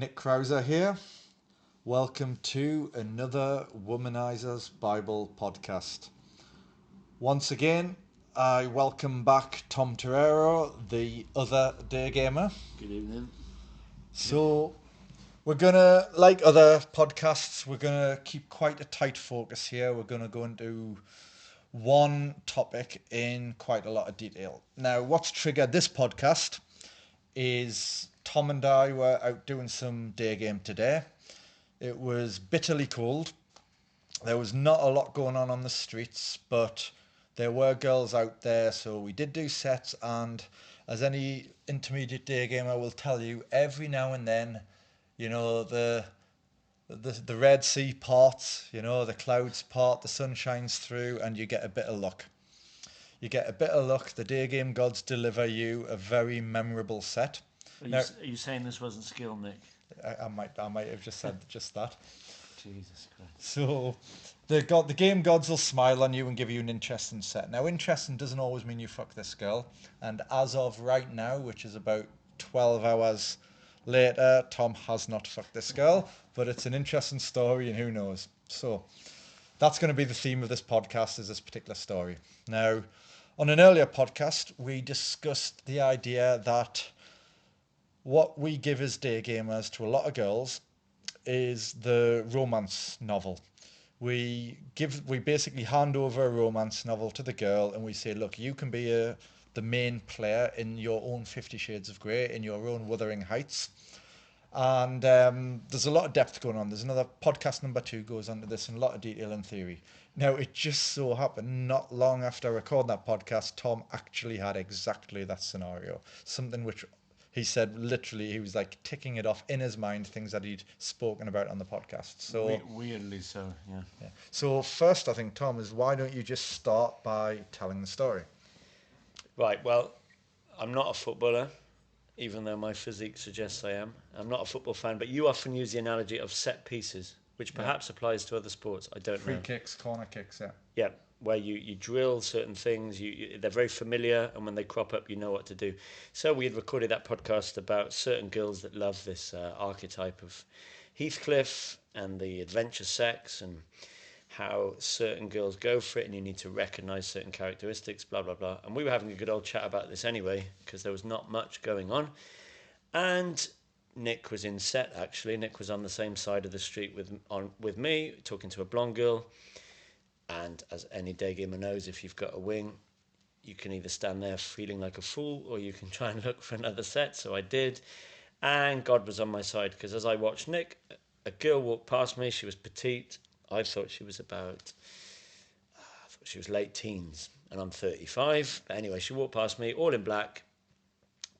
Nick Krauser here. Welcome to another Womanizers Bible podcast. Once again, I welcome back Tom Torero, the other day gamer. Good evening. So, we're gonna, like other podcasts, we're gonna keep quite a tight focus here. We're gonna go into one topic in quite a lot of detail. Now, what's triggered this podcast is Tom and I were out doing some day game today. It was bitterly cold. There was not a lot going on the streets, but there were girls out there, so we did do sets. And as any intermediate day gamer will tell you, every now and then, the Red Sea parts, the clouds part, the sun shines through, and you get a bit of luck. The day game gods deliver you a very memorable set. Are you saying this wasn't skill, Nick? I might have just said just that. Jesus Christ. So the game gods will smile on you and give you an interesting set. Now, interesting doesn't always mean you fuck this girl. And as of right now, which is about 12 hours later, Tom has not fucked this girl, but it's an interesting story and who knows. So that's going to be the theme of this podcast, is this particular story. Now, on an earlier podcast, we discussed the idea that what we give as day gamers to a lot of girls is the romance novel. We basically hand over a romance novel to the girl and we say, look, you can be the main player in your own 50 Shades of Grey, in your own Wuthering Heights. And there's a lot of depth going on. There's another podcast number 2 goes into this in a lot of detail and theory. Now, it just so happened not long after I recorded that podcast, Tom actually had exactly that scenario. Something which he said literally he was like ticking it off in his mind, things that he'd spoken about on the podcast. So weirdly so, yeah. So first, I think, Tom, is why don't you just start by telling the story? Right, well, I'm not a footballer, even though my physique suggests I am. I'm not a football fan, but you often use the analogy of set pieces, which perhaps applies to other sports. I don't know. Free kicks, corner kicks, yeah. Yeah, where you drill certain things, they're very familiar, and when they crop up, you know what to do. So we had recorded that podcast about certain girls that love this archetype of Heathcliff and the adventure sex and how certain girls go for it, and you need to recognise certain characteristics, blah, blah, blah. And we were having a good old chat about this anyway, because there was not much going on. And Nick was in set, actually. Nick was on the same side of the street with me, talking to a blonde girl. And as any day gamer knows, if you've got a wing, you can either stand there feeling like a fool or you can try and look for another set. So I did. And God was on my side, because as I watched Nick, a girl walked past me. She was petite. I thought she was late teens, and I'm 35. But anyway, she walked past me, all in black,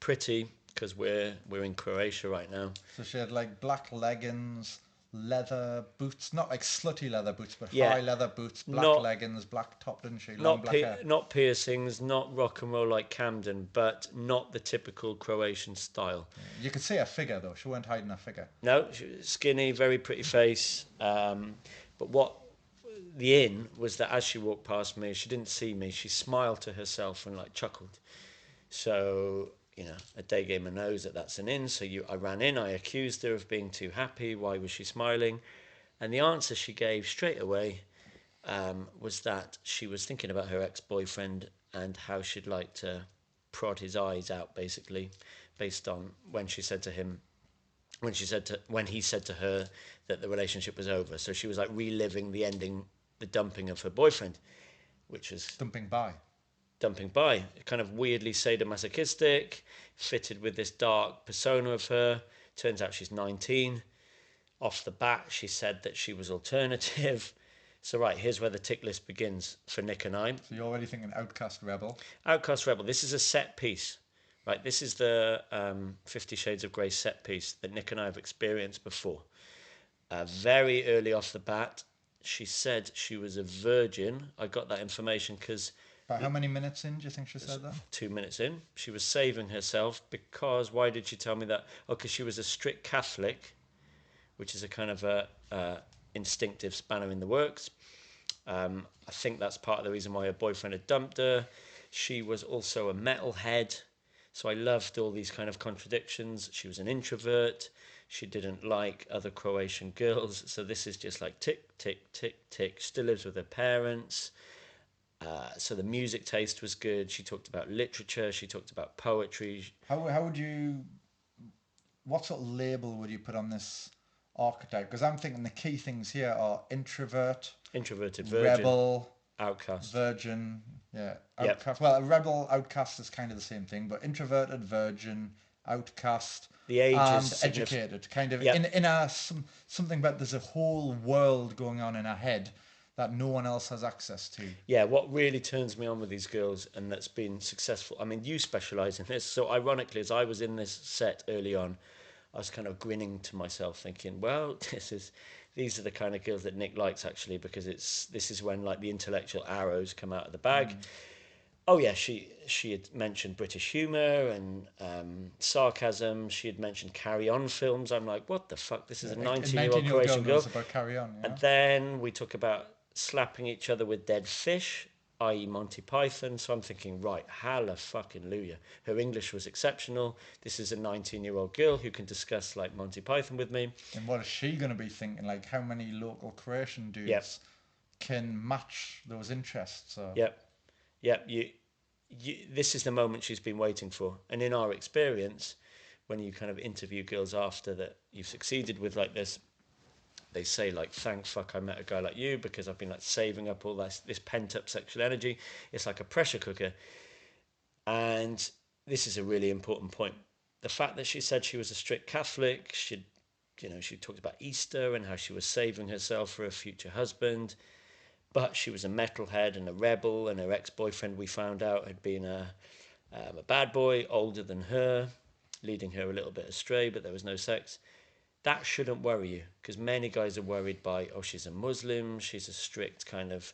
pretty, because we're in Croatia right now. So she had like black leggings, leather boots, not like slutty leather boots, but high leather boots, black leggings, black top, didn't she? Long black hair. Not piercings, not rock and roll like Camden, but not the typical Croatian style. Yeah. You could see her figure, though. She weren't hiding her figure. No, she was skinny, very pretty face. But what the in was that as she walked past me, she didn't see me. She smiled to herself and like chuckled. So, a day gamer knows that that's an in. So I ran in, I accused her of being too happy. Why was she smiling? And the answer she gave straight away was that she was thinking about her ex-boyfriend and how she'd like to prod his eyes out, basically, based on when he said to her that the relationship was over. So she was like reliving the ending, the dumping of her boyfriend, which was dumping by, kind of weirdly sadomasochistic, fitted with this dark persona of her. Turns out she's 19. Off the bat, she said that she was alternative. So right, here's where the tick list begins for Nick and I. So you're already thinking Outcast Rebel. Outcast Rebel. This is a set piece. Right, this is the 50 Shades of Grey set piece that Nick and I have experienced before. Very early off the bat, she said she was a virgin. I got that information because... About how many minutes in do you think she said that? 2 minutes in. She was saving herself because... Why did she tell me that? Oh, because she was a strict Catholic, which is a kind of a instinctive spanner in the works. I think that's part of the reason why her boyfriend had dumped her. She was also a metalhead. So I loved all these kind of contradictions. She was an introvert. She didn't like other Croatian girls. So this is just like tick, tick, tick, tick. Still lives with her parents. So the music taste was good. She talked about literature. She talked about poetry. How would you, what sort of label would you put on this archetype? Because I'm thinking the key things here are introvert, Introverted virgin, rebel, outcast. virgin, yeah, Yep. outcast. Well, a rebel, outcast is kind of the same thing, but introverted, virgin, outcast, The age is and significant. educated. Kind of Yep. in our something, but there's a whole world going on in our head that no one else has access to. Yeah, what really turns me on with these girls and that's been successful, I mean, you specialize in this. So, ironically, as I was in this set early on, I was kind of grinning to myself, thinking, well, these are the kind of girls that Nick likes actually, because this is when like the intellectual arrows come out of the bag. Oh yeah, she had mentioned British humour and sarcasm. She had mentioned Carry On films. I'm like, what the fuck? This is a A 19-year-old 19-year-old girl Croatian girl. knows about Carry On, And yeah? then we talk about slapping each other with dead fish, i.e. Monty Python. So I'm thinking, right, halla fucking luya. Her English was exceptional. This is a 19-year-old girl who can discuss like Monty Python with me. And what is she going to be thinking? Like, how many local Croatian Yep, dudes can match those interests? So, yep, yep. This is the moment she's been waiting for. And in our experience, when you kind of interview girls after that you've succeeded with like this, they say like, thank fuck I met a guy like you, because I've been like saving up all this pent up sexual energy. It's like a pressure cooker. And this is a really important point. The fact that she said she was a strict Catholic, she talked about Easter and how she was saving herself for a future husband, but she was a metalhead and a rebel, and her ex-boyfriend, we found out, had been a bad boy, older than her, leading her a little bit astray, but there was no sex. That shouldn't worry you, because many guys are worried by, oh, she's a Muslim, she's a strict kind of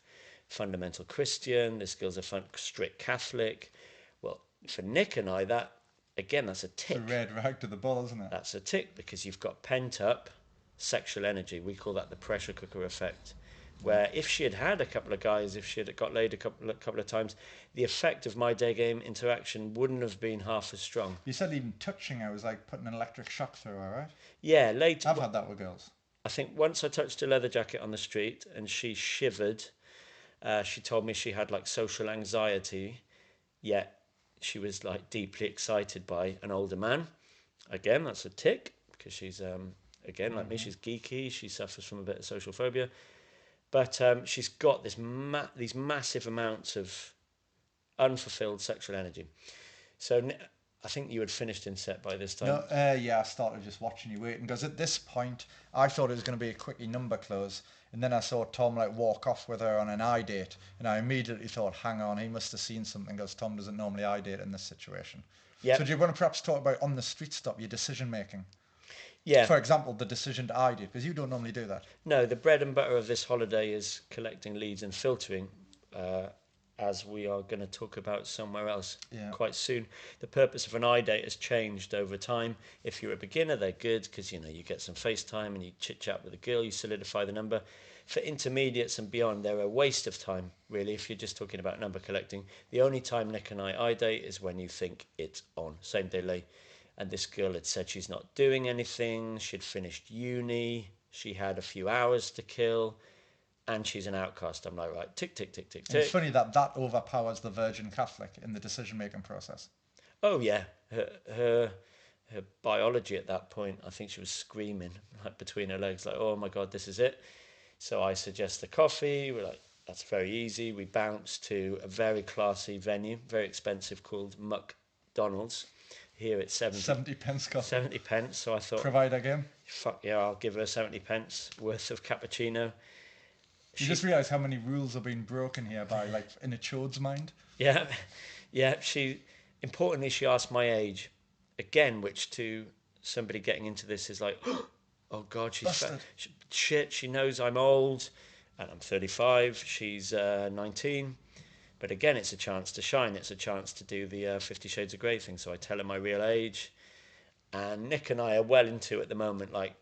fundamental Christian, this girl's a strict Catholic. Well, for Nick and I, that's a it's a tick. red rag to the bull, isn't it? That's a tick, because you've got pent up sexual energy. We call that the pressure cooker effect. Where if she had had a couple of guys, if she had got laid a couple of times, the effect of my day game interaction wouldn't have been half as strong. You said even touching her was like putting an electric shock through her, right? Yeah, later. I've had that with girls. I think once I touched a leather jacket on the street and she shivered. She told me she had like social anxiety, yet she was like deeply excited by an older man. Again, that's a tick, because she's again like me, she's geeky. She suffers from a bit of social phobia. But she's got these massive amounts of unfulfilled sexual energy. So I think you had finished in set by this time. No, yeah, I started just watching you waiting because at this point I thought it was going to be a quickie number close, and then I saw Tom like walk off with her on an eye date, and I immediately thought, hang on, he must have seen something because Tom doesn't normally eye date in this situation. Yeah, So do you want to perhaps talk about on the street stop your decision making? yeah. For example, the decision to eye date, because you don't normally do that. No, the bread and butter of this holiday is collecting leads and filtering, as we are going to talk about somewhere else quite soon. The purpose of an eye date has changed over time. If you're a beginner, they're good because you get some FaceTime and you chit chat with a girl, you solidify the number. For intermediates and beyond, they're a waste of time, really, if you're just talking about number collecting. The only time Nick and I eye date is when you think it's on, same day lay. And this girl had said she's not doing anything, she'd finished uni, she had a few hours to kill, and she's an outcast. I'm like, right, tick, tick, tick, tick, And it's tick. funny that overpowers the Virgin Catholic in the decision making process. Oh yeah, her biology at that point, I think she was screaming like between her legs, like, oh my god, this is it. So I suggest the coffee. We're like, that's very easy. We bounce to a very classy venue, very expensive, called McDonald's. Here it's 70 pence coffee. 70 pence. So I thought, Provide again. fuck yeah, I'll give her 70 pence worth of cappuccino. You just realise how many rules are being broken here by, like, in a chode's mind. Yeah, yeah. Importantly, she asked my age again, which to somebody getting into this is like, oh god, she's fat. Shit. She knows I'm old, and I'm 35. She's 19. But again, it's a chance to shine. It's a chance to do the 50 Shades of Grey thing. So I tell her my real age. And Nick and I are well into, at the moment, like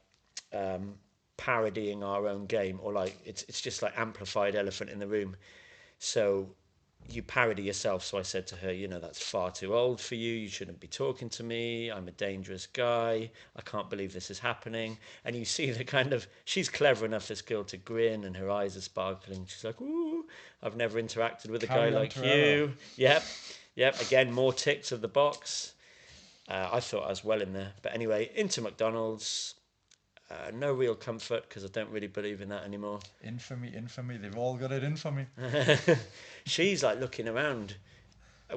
parodying our own game. Or like, it's just like amplified elephant in the room. So you parody yourself. So I said to her, you know, that's far too old for you. You shouldn't be talking to me. I'm a dangerous guy. I can't believe this is happening. And you see the kind of, she's clever enough, this girl, to grin and her eyes are sparkling. She's like, ooh, I've never interacted with a guy Carry on, like Torero. you. Yep. Again, more ticks of the box. I thought I was well in there. But anyway, into McDonald's. No real comfort because I don't really believe in that anymore. Infamy. They've all got it in for me. She's like looking around.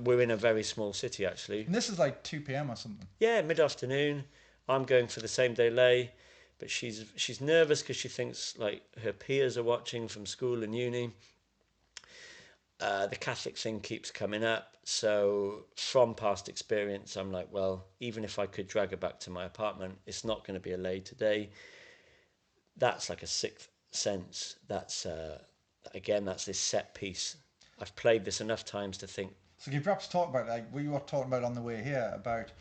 We're in a very small city, actually. And this is like 2 p.m. or something. Yeah, mid-afternoon. I'm going for the same day lay, but she's nervous because she thinks like her peers are watching from school and uni. The Catholic thing keeps coming up, so from past experience, I'm like, well, even if I could drag her back to my apartment, it's not going to be a lay today. That's like a sixth sense. That's again, that's this set piece. I've played this enough times to think. So can you perhaps talk about, like we were talking about on the way here, about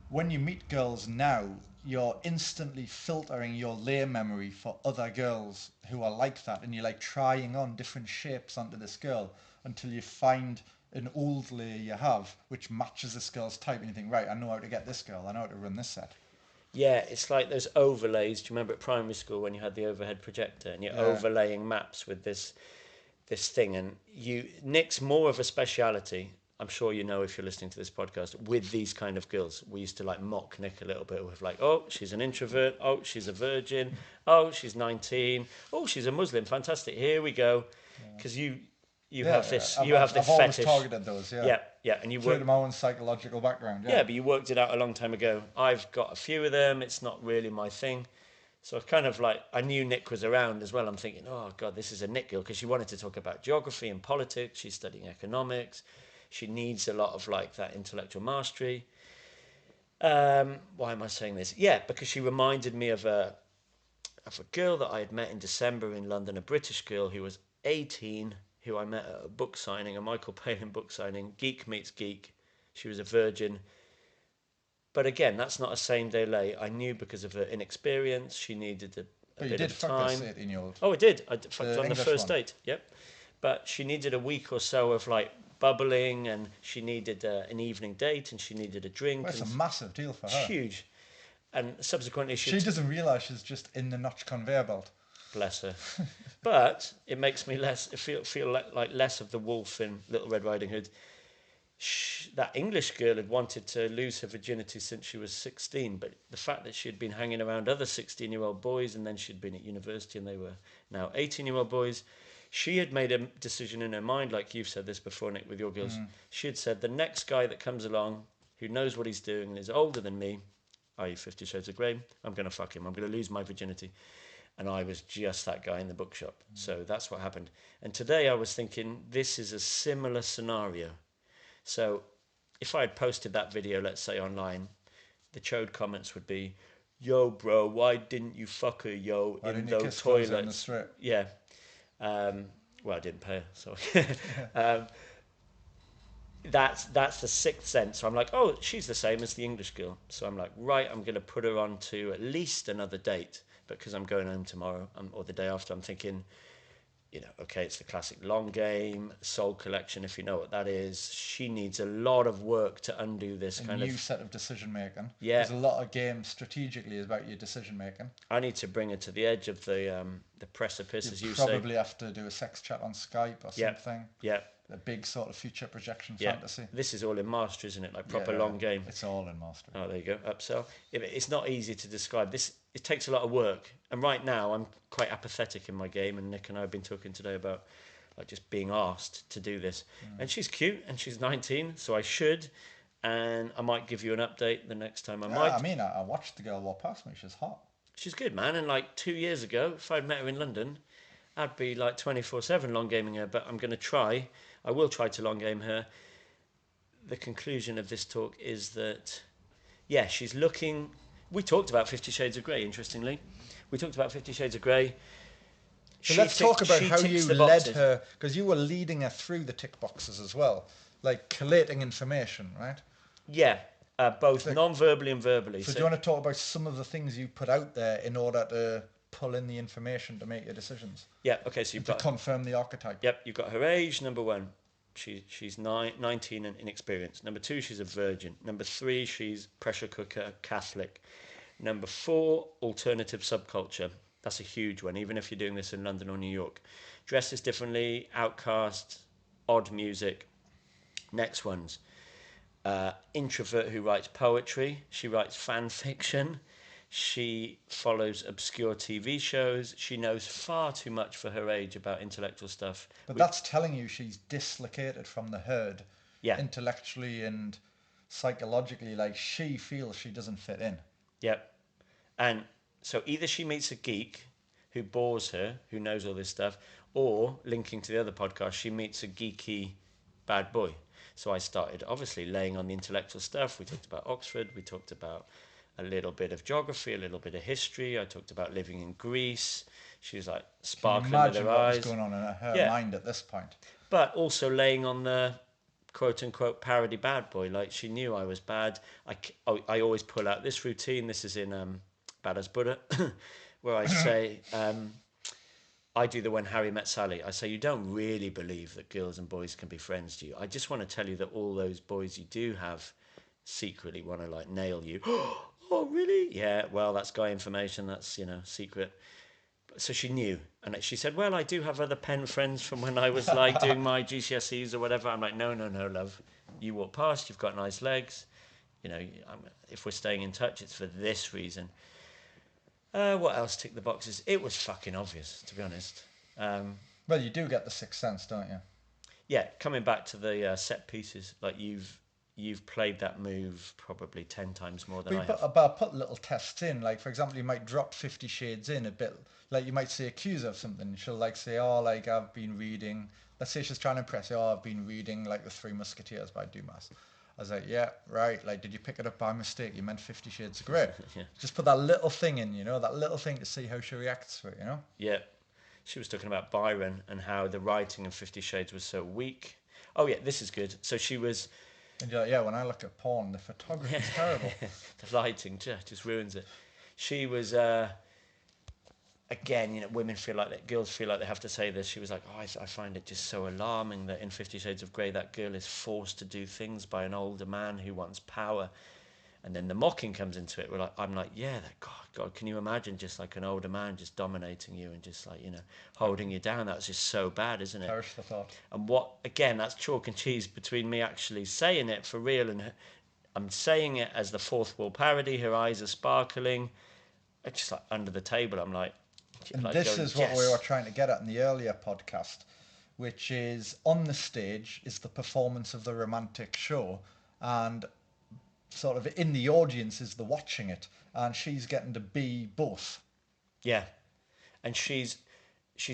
when you meet girls now, you're instantly filtering your lay memory for other girls who are like that, and you're like trying on different shapes onto this girl until you find an old lay you have which matches this girl's type, and you think, right, I know how to get this girl, I know how to run this set. Yeah, it's like those overlays. Do you remember at primary school when you had the overhead projector and you're overlaying maps with this thing? And Nick's more of a speciality. I'm sure you know if you're listening to this podcast with these kind of girls. We used to like mock Nick a little bit with like, oh, she's an introvert. Oh, she's a virgin. Oh, she's 19. Oh, she's a Muslim. Fantastic. Here we go. Because you have this. I've, You have I've this always fetish. targeted those. Yeah, and you Through work. my own psychological background. Yeah, but you worked it out a long time ago. I've got a few of them. It's not really my thing. So kind of like, I knew Nick was around as well. I'm thinking, oh God, this is a Nick girl, because she wanted to talk about geography and politics. She's studying economics. She needs a lot of like that intellectual mastery. Why am I saying this? Yeah, because she reminded me of a girl that I had met in December in London, a British girl who was 18, who I met at a book signing, a Michael Palin book signing, Geek Meets Geek. She was a virgin. But again, that's not a same day lay. I knew because of her inexperience, she needed a But you bit did of fuck time. this 18-year-old. Oh, I did. I fucked on the English first one. date. Yep. But she needed a week or so of like bubbling, and she needed an evening date, and she needed a drink. Well, it's a and massive deal for it's her. huge. And subsequently, She doesn't realise she's just in the notch conveyor belt. bless her. But it makes me feel like less of the wolf in Little Red Riding Hood. That English girl had wanted to lose her virginity since she was 16, but the fact that she had been hanging around other 16-year-old boys, and then she'd been at university and they were now 18-year-old boys, she had made a decision in her mind, like you've said this before, Nick, with your girls. She had said, the next guy that comes along who knows what he's doing and is older than me, i.e. 50 Shades of Grey, I'm going to fuck him. I'm going to lose my virginity. And I was just that guy in the bookshop. So that's what happened. And today I was thinking, this is a similar scenario. So if I had posted that video, let's say online, the chode comments would be, yo, bro, why didn't you fuck her, yo, Why in didn't you those kiss girls toilets? in the street? Yeah. Well, I didn't pay her, so that's the sixth sense. So I'm like, oh, she's the same as the English girl. So I'm like, right, I'm going to put her on to at least another date, because I'm going home tomorrow or the day after. I'm thinking, you know, okay, it's the classic long game, soul collection, if you know what that is. She needs a lot of work to undo this A kind new of... set of decision making. Yeah. There's a lot of games strategically about your decision making. I need to bring her to the edge of the precipice, as you Probably say. have to do a sex chat on Skype or Yep. something. Yeah. A big sort of future projection Yeah. fantasy. This is all in master, isn't it? Like proper Yeah, long game. It's all in mastery. Oh, there you go. Upsell. It's not easy to describe. It takes a lot of work. And right now, I'm quite apathetic in my game. And Nick and I have been talking today about like just being asked to do this. And she's cute, and she's 19, so I should. And I might give you an update the next time I might. I mean, I watched the girl walk past me. She's hot. She's good, man. And like 2 years ago, if I'd met her in London, I'd be like 24/7 long gaming her. But I'm going to try. I will try to long game her. The conclusion of this talk is that, yeah, she's looking... We talked about 50 Shades of Grey, interestingly. We talked about 50 Shades of Grey. So let's talk about how you led her, because you were leading her through the tick boxes as well, like collating information, right? Yeah, both non-verbally and verbally. So do you want to talk about some of the things you put out there in order to pull in the information to make your decisions? Yeah, okay, so you've got... To confirm the archetype. Yep, you've got her age, number one. She's 19 and inexperienced. Number 2, she's a virgin. Number 3, she's pressure cooker Catholic. Number 4, alternative subculture. That's a huge one, even if you're doing this in London or New York. Dresses differently, outcast, odd music. Next one's introvert who writes poetry. She writes fan fiction. She follows obscure TV shows. She knows far too much for her age about intellectual stuff. But that's telling you she's dislocated from the herd Yeah, intellectually and psychologically. Like, she feels she doesn't fit in. yeah. And so either she meets a geek who bores her, who knows all this stuff, or linking to the other podcast, she meets a geeky bad boy. So I started obviously laying on the intellectual stuff. We talked about Oxford, we talked about a little bit of geography, a little bit of history. I talked about living in Greece. She was like Can you sparkling with imagine her what was eyes. going on in her Yeah, mind at this point? but also laying on the quote unquote parody bad boy. Like, she knew I was bad. I always pull out this routine. This is in Bad as Buddha, where I say, I do the When Harry Met Sally. I say, you don't really believe that girls and boys can be friends, do you? I just want to tell you that all those boys you do have secretly want to like nail you. Oh, really? Yeah, well, that's guy information. That's, secret. So she knew. And she said, well, I do have other pen friends from when I was like doing my GCSEs or whatever. I'm like, no, love. You walk past, you've got nice legs. If we're staying in touch, it's for this reason. What else ticked the boxes? It was fucking obvious, to be honest. Well, you do get the sixth sense, don't you? Yeah, coming back to the set pieces, like you've played that move probably 10 times more than I have. But put little tests in. Like, for example, you might drop 50 Shades in a bit. Like, you might say accuse her of something. She'll like say, oh, like, I've been reading. Let's say she's trying to impress you. Oh, I've been reading like The Three Musketeers by Dumas. I was like, yeah, right. Like, did you pick it up by mistake? You meant 50 Shades of Grey. Yeah. Just put that little thing in, that little thing to see how she reacts to it, Yeah. She was talking about Byron and how the writing in 50 Shades was so weak. Oh, yeah, this is good. So she was. And you're like, yeah, when I look at porn, the photography's terrible. The lighting just ruins it. She was. Again, women feel like that, girls feel like they have to say this. She was like, oh, I find it just so alarming that in 50 Shades of Grey, that girl is forced to do things by an older man who wants power. And then the mocking comes into it. I'm like, yeah, God, can you imagine just like an older man just dominating you and just like, holding you down? That's just so bad, isn't it? Perish the thought. And again, that's chalk and cheese between me actually saying it for real and I'm saying it as the fourth wall parody. Her eyes are sparkling. It's just like under the table. I'm like, And like this going, is what we yes. were trying to get at in the earlier podcast, which is on the stage is the performance of the romantic show, and sort of in the audience is the watching it, and she's getting to be both. Yeah, and she's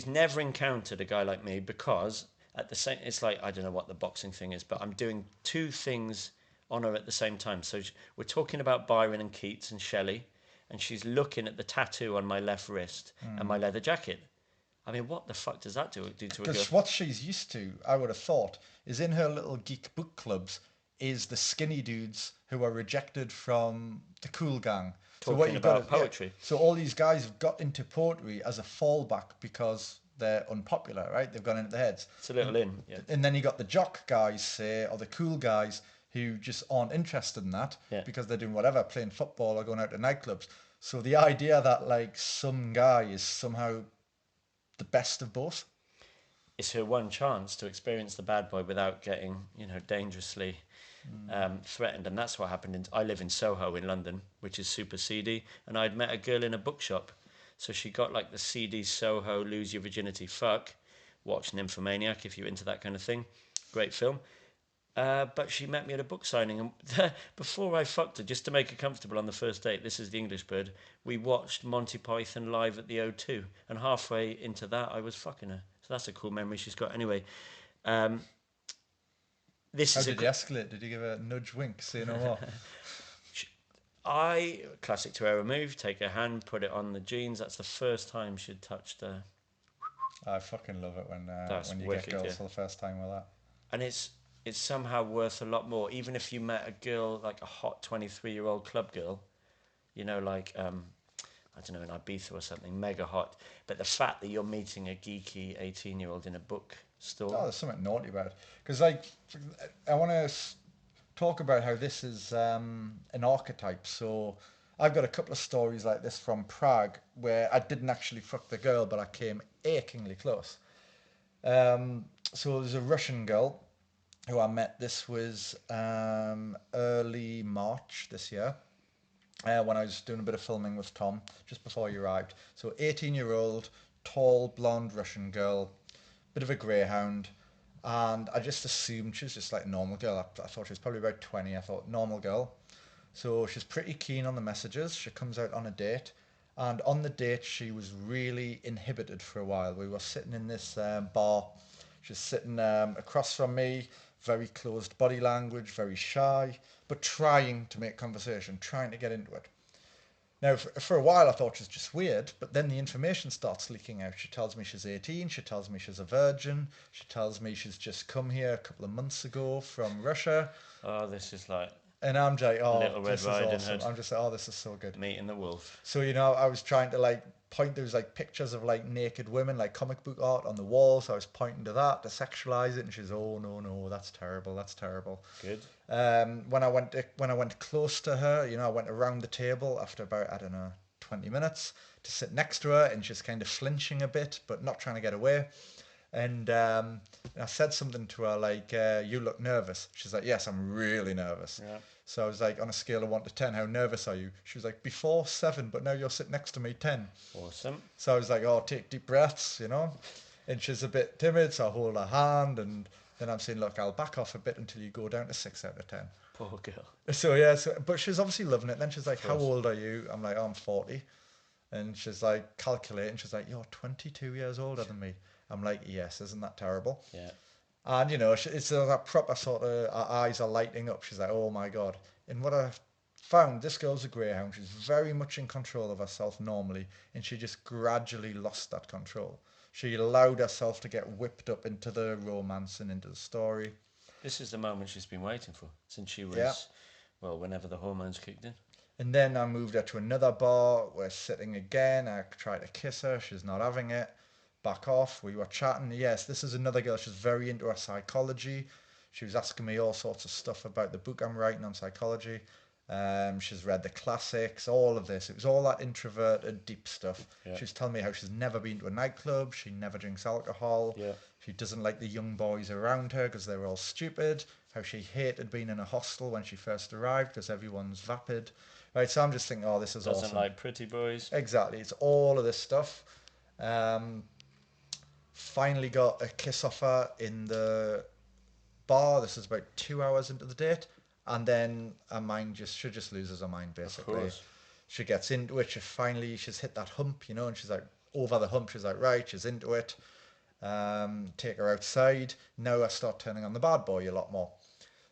never encountered a guy like me because at the same, it's like, I don't know what the boxing thing is, but I'm doing two things on her at the same time. So we're talking about Byron and Keats and Shelley, and she's looking at the tattoo on my left wrist and my leather jacket. I mean, what the fuck does that do to a girl? Because what she's used to, I would have thought, is in her little geek book clubs, is the skinny dudes who are rejected from the cool gang. So what Talking you've got about poetry. Yeah, so all these guys have got into poetry as a fallback because they're unpopular, right? They've gone into their heads. It's a little yeah. And then you got the jock guys, say, or the cool guys who just aren't interested in that Yeah. because they're doing whatever, playing football or going out to nightclubs. So the idea that like some guy is somehow the best of both. It's her one chance to experience the bad boy without getting, dangerously threatened. And that's what happened. I live in Soho in London, which is super seedy. And I'd met a girl in a bookshop. So she got like the seedy Soho Lose Your Virginity fuck. Watch Nymphomaniac if you're into that kind of thing. Great film. But she met me at a book signing. And before I fucked her, just to make her comfortable on the first date, this is the English Bird, we watched Monty Python live at the O2. And halfway into that, I was fucking her. So that's a cool memory she's got. Anyway, this How is did you escalate? Did you give a nudge wink, say no more? classic Torero move, take her hand, put it on the jeans. That's the first time she'd touched her. I fucking love it when you wicked, get girls yeah. for the first time with that. And it's somehow worth a lot more, even if you met a girl, like a hot 23-year-old club girl, like, I don't know, in Ibiza or something, mega hot. But the fact that you're meeting a geeky 18-year-old in a book Store. there's something naughty about it. Because, like, I want to talk about how this is an archetype. So, I've got a couple of stories like this from Prague where I didn't actually fuck the girl, but I came achingly close. So, there's a Russian girl who I met. This was early March this year. When I was doing a bit of filming with Tom just before he arrived. So 18-year-old, tall, blonde Russian girl, bit of a greyhound, and I just assumed she was just like a normal girl. I thought she was probably about 20. I thought normal girl. So she's pretty keen on the messages. She comes out on a date, and on the date she was really inhibited for a while. We were sitting in this bar. She's sitting across from me, very closed body language, very shy, but trying to make conversation, trying to get into it. Now, for a while, I thought she was just weird, but then the information starts leaking out. She tells me she's 18. She tells me she's a virgin. She tells me she's just come here a couple of months ago from Russia. Oh, this is like And I'm like, oh, Little Red this is Riding awesome. Hood. I'm just like, oh, this is so good. Meeting the wolf. So, I was trying to like point, there was like pictures of like naked women, like comic book art on the wall. So I was pointing to that to sexualize it. And she's, oh, no, that's terrible. That's terrible. Good. When I went close to her, I went around the table after about, I don't know, 20 minutes to sit next to her, and she's kind of flinching a bit, but not trying to get away. And I said something to her like, you look nervous. She's like, yes, I'm really nervous. Yeah. So I was like, on a scale of 1 to 10, how nervous are you? She was like, before 7, but now you're sitting next to me, 10. Awesome. So I was like, oh, take deep breaths, And she's a bit timid, so I hold her hand, and then I'm saying, look, I'll back off a bit until you go down to 6 out of 10. Poor girl. So yeah, but she's obviously loving it. Then she's like, how course. old are you? I'm like, oh, I'm 40. And she's like, calculating. She's like, you're 22 years older than me. I'm like, yes, isn't that terrible? Yeah. And, it's that proper sort of, our eyes are lighting up. She's like, oh my God. And what I found, this girl's a greyhound. She's very much in control of herself normally. And she just gradually lost that control. She allowed herself to get whipped up into the romance and into the story. This is the moment she's been waiting for since she was, Yeah. well, whenever the hormones kicked in. And then I moved her to another bar. We're sitting again. I tried to kiss her. She's not having it. Back off. We were chatting. Yes, this is another girl. She's very into her psychology. She was asking me all sorts of stuff about the book I'm writing on psychology. She's read the classics, all of this. It was all that introverted, deep stuff. Yeah. She was telling me how she's never been to a nightclub. She never drinks alcohol. Yeah. She doesn't like the young boys around her because they were all stupid. How she hated being in a hostel when she first arrived because everyone's vapid. Right, so I'm just thinking, oh, this is Doesn't awesome. like pretty boys. Exactly, it's all of this stuff. Finally got a kiss off her in the bar. This is about 2 hours into the date, and then her mind she just loses her mind basically. Of course. She gets into it. She's hit that hump, and she's like over the hump. She's like, right, she's into it. Take her outside. Now I start turning on the bad boy a lot more.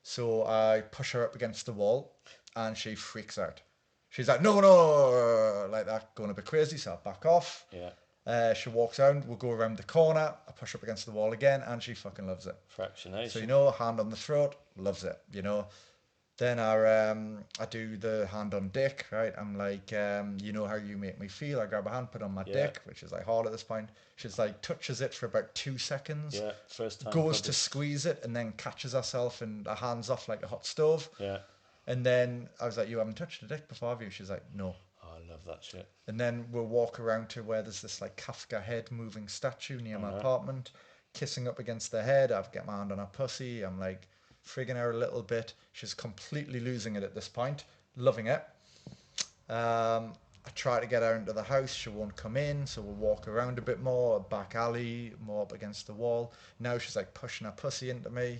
So I push her up against the wall, and she freaks out. She's like, no, like that, going a bit crazy. So I back off. Yeah. She walks around. We'll go around the corner. I push her up against the wall again, and she fucking loves it. Fractionation. So hand on the throat, loves it. Then I do the hand on dick, right? I'm like, you know how you make me feel. I grab a hand, put it on my dick, which is like hard at this point. She's like, touches it for about 2 seconds. Yeah, first time. Goes probably. to squeeze it and then catches herself and her hands off like a hot stove. Yeah. And then I was like, you haven't touched a dick before, have you? She's like, no. Oh, I love that shit. And then we'll walk around to where there's this like Kafka head moving statue near my apartment, kissing up against the head. I've got my hand on her pussy. I'm like frigging her a little bit. She's completely losing it at this point, loving it. I try to get her into the house. She won't come in, so we'll walk around a bit more, back alley, more up against the wall. Now she's like pushing her pussy into me,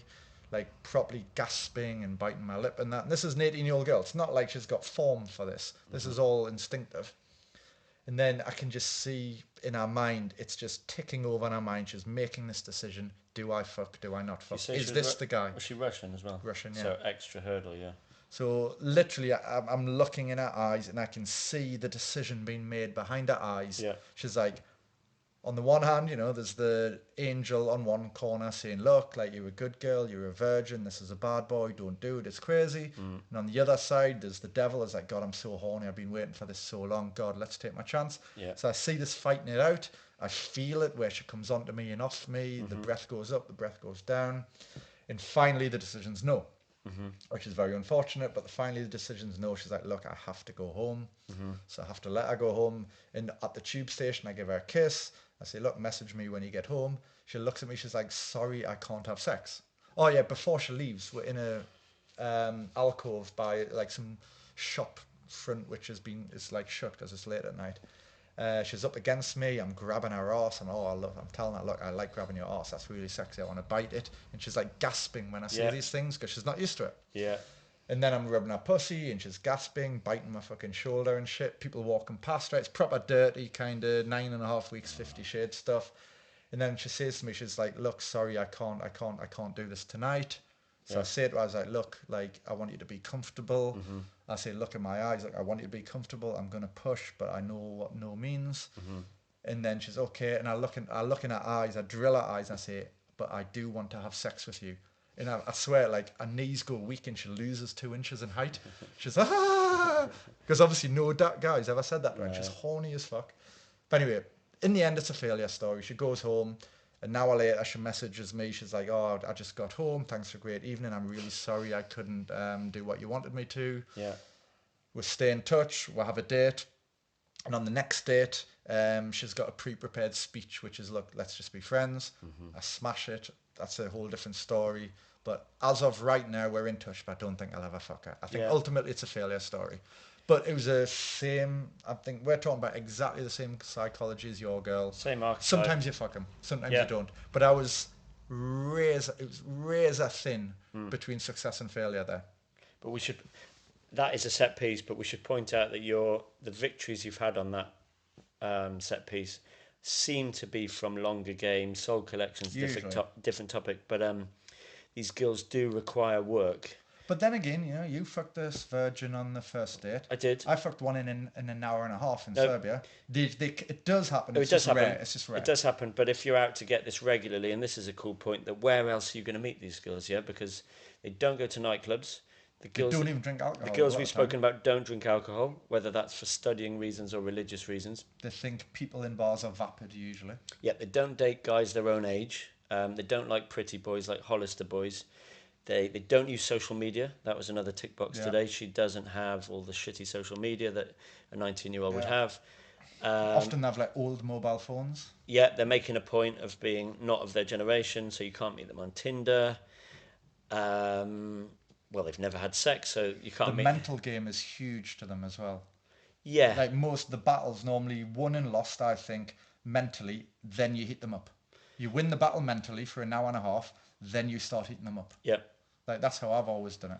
like properly gasping and biting my lip and that. And this is an 18-year-old girl. It's not like she's got form for this. This is all instinctive. And then I can just see in her mind, it's just ticking over in her mind. She's making this decision. Do I fuck? Do I not fuck? Is this the guy? Was she Russian as well? Russian, yeah. So extra hurdle, yeah. So literally, I'm looking in her eyes and I can see the decision being made behind her eyes. Yeah. She's like, on the one hand, there's the angel on one corner saying, look, like, you're a good girl, you're a virgin, this is a bad boy, don't do it, it's crazy. And on the other side, there's the devil. Is like, God, I'm so horny, I've been waiting for this so long, God, let's take my chance. Yeah. So I see this fighting it out. I feel it where she comes onto me and off me. The breath goes up, the breath goes down. And finally, the decision's no, which is very unfortunate. But finally, the decision's no. She's like, look, I have to go home. So I have to let her go home. And at the tube station, I give her a kiss. I say, look, message me when you get home. She looks at me. She's like, sorry, I can't have sex. Oh, yeah, before she leaves, we're in a alcove by like some shop front, which is like shut because it's late at night. She's up against me. I'm grabbing her arse, and I'm telling her, look, I like grabbing your arse. That's really sexy. I want to bite it. And she's like gasping when I say these things because she's not used to it. Yeah. And then I'm rubbing her pussy, and she's gasping, biting my fucking shoulder and shit. People walking past her. It's proper dirty, kind of 9.5 weeks, 50 Shades stuff. And then she says to me, she's like, look, sorry, I can't do this tonight. So I say to her, I was like, look, like, I want you to be comfortable. I say, look in my eyes, like, I want you to be comfortable. I'm going to push, but I know what no means. And then she's okay. And I look in her eyes, I drill her eyes, and I say, but I do want to have sex with you. And I swear, like, her knees go weak and she loses 2 inches in height. She's because obviously no guy's ever said that to her. And she's horny as fuck. But anyway, in the end, it's a failure story. She goes home. An hour later, she messages me. She's like, oh, I just got home. Thanks for a great evening. I'm really sorry I couldn't do what you wanted me to. Yeah. We'll stay in touch. We'll have a date. And on the next date, she's got a pre-prepared speech, which is, look, let's just be friends. I smash it. That's a whole different story. But as of right now, we're in touch, but I don't think I'll ever fuck her. I think ultimately it's a failure story. But it was the same, I think we're talking about exactly the same psychology as your girl. Same archetype. Sometimes you fuck them, sometimes you don't. But it was razor thin between success and failure there. But that is a set piece, but we should point out that the victories you've had on that set piece seem to be from longer games, soul collections, different topic. But these girls do require work. But then again, you fucked this virgin on the first date. I did. I fucked one in an hour and a half in Serbia. It does happen. It's just rare. happen. It's just rare. It does happen. But if you're out to get this regularly, and this is a cool point, that where else are you going to meet these girls? Yeah, because they don't go to nightclubs. They don't even drink alcohol. The girls we've spoken about don't drink alcohol, whether that's for studying reasons or religious reasons. They think people in bars are vapid usually. Yeah, they don't date guys their own age. They don't like pretty boys like Hollister boys. They don't use social media. That was another tick box today. She doesn't have all the shitty social media that a 19-year-old would have. Often they have like old mobile phones. Yeah, they're making a point of being not of their generation, so you can't meet them on Tinder. Well, they've never had sex, so you can't meet... The mental game is huge to them as well. Yeah. Like most of the battles normally won and lost, I think, mentally, then you hit them up. You win the battle mentally for an hour and a half, then you start hitting them up. Yeah. Like that's how I've always done it.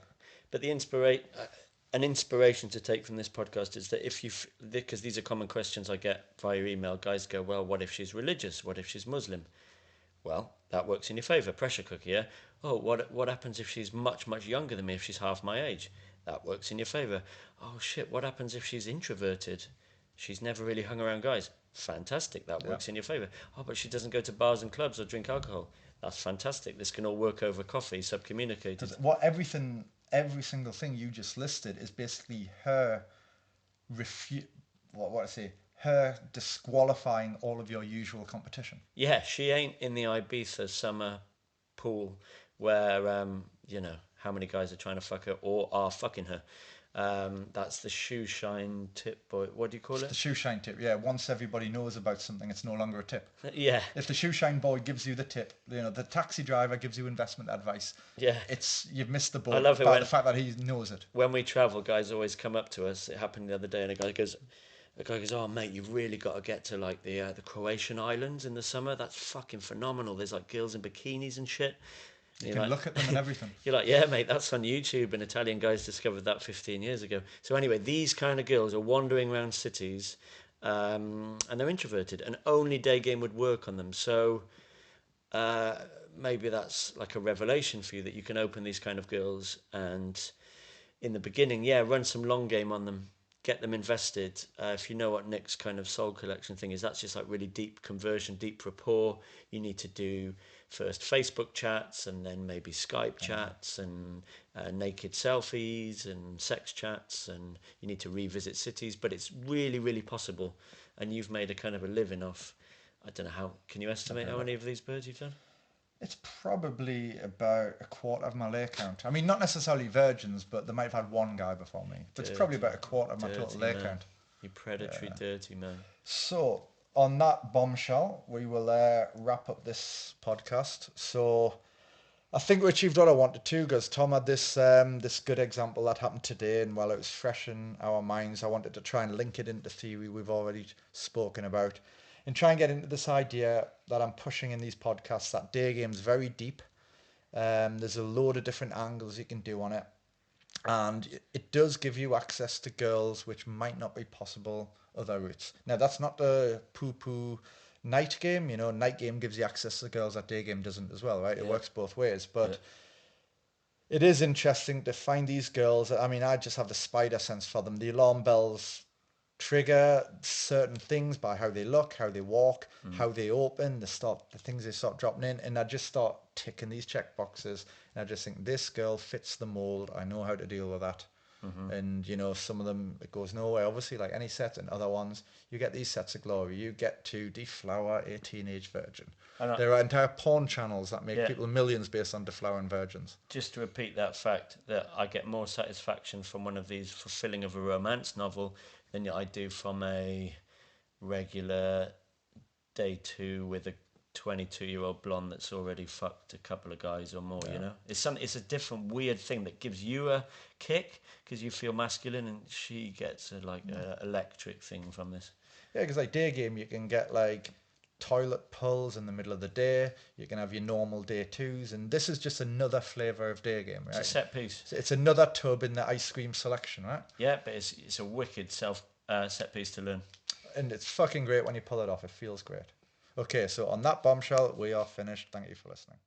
But an inspiration to take from this podcast is that because these are common questions I get via email, guys go, well, what if she's religious? What if she's Muslim? Well, that works in your favour. Pressure cooker, yeah? Oh, what happens if she's much, much younger than me, if she's half my age? That works in your favour. Oh, shit, what happens if she's introverted? She's never really hung around guys. Fantastic, that works in your favour. Oh, but she doesn't go to bars and clubs or drink alcohol. That's fantastic. This can all work over coffee, subcommunicated. Every single thing you just listed is basically her her disqualifying all of your usual competition. Yeah, she ain't in the Ibiza summer pool where, how many guys are trying to fuck her or are fucking her. That's the shoe shine tip, boy. What do you call it? The shoe shine tip, yeah. Once everybody knows about something, it's no longer a tip. Yeah. If the shoe shine boy gives you the tip, the taxi driver gives you investment advice. Yeah. You've missed the boat I love it by the fact that he knows it. When we travel, guys always come up to us. It happened the other day, and a guy goes, oh mate, you've really got to get to like the Croatian islands in the summer. That's fucking phenomenal. There's like girls in bikinis and shit. You can look at them and everything. You're like, yeah, mate, that's on YouTube, and Italian guys discovered that 15 years ago. So anyway, these kind of girls are wandering around cities, and they're introverted, and only day game would work on them. So maybe that's like a revelation for you, that you can open these kind of girls, and in the beginning, run some long game on them. get them invested. If you know what Nick's kind of soul collection thing is, that's just like really deep conversion, deep rapport. You need to do first Facebook chats and then maybe Skype chats and naked selfies and sex chats, and you need to revisit cities. But it's really, really possible, and you've made a kind of a living off. I don't know how. Can you estimate how many of these birds you've done? It's probably about a quarter of my lay count. I mean, not necessarily virgins, but they might have had one guy before me. But it's probably about a quarter of my total lay man. count. You predatory, dirty man. So, on that bombshell, we will wrap up this podcast. So, I think we achieved what I wanted to, because Tom had this good example that happened today, and while it was fresh in our minds, I wanted to try and link it into theory we've already spoken about, and try and get into this idea that I'm pushing in these podcasts, that day game's very deep. There's a load of different angles you can do on it, and it does give you access to girls which might not be possible other routes. Now, that's not the poo-poo night game. Night game gives you access to girls that day game doesn't as well, right? It works both ways, but it is interesting to find these girls. I mean, I just have the spider sense for them. The alarm bells trigger certain things by how they look, how they walk, how they open, the things they start dropping in, and I just start ticking these check boxes, and I just think this girl fits the mold. I know how to deal with that. And some of them it goes nowhere, obviously, like any set, and other ones you get these sets of glory. You get to deflower a teenage virgin. There are entire porn channels that make people millions based on deflowering virgins. Just to repeat that fact, that I get more satisfaction from one of these fulfilling of a romance novel than I do from a regular day two with a 22-year-old blonde that's already fucked a couple of guys or more. It's a different weird thing that gives you a kick because you feel masculine, and she gets a electric thing from this. Yeah, because like day game, you can get like toilet pulls in the middle of the day. You can have your normal day twos, and this is just another flavor of day game, right? It's a set piece. It's another tub in the ice cream selection, right? Yeah, but it's a wicked set piece to learn. And it's fucking great when you pull it off. It feels great. Okay, so on that bombshell, we are finished. Thank you for listening.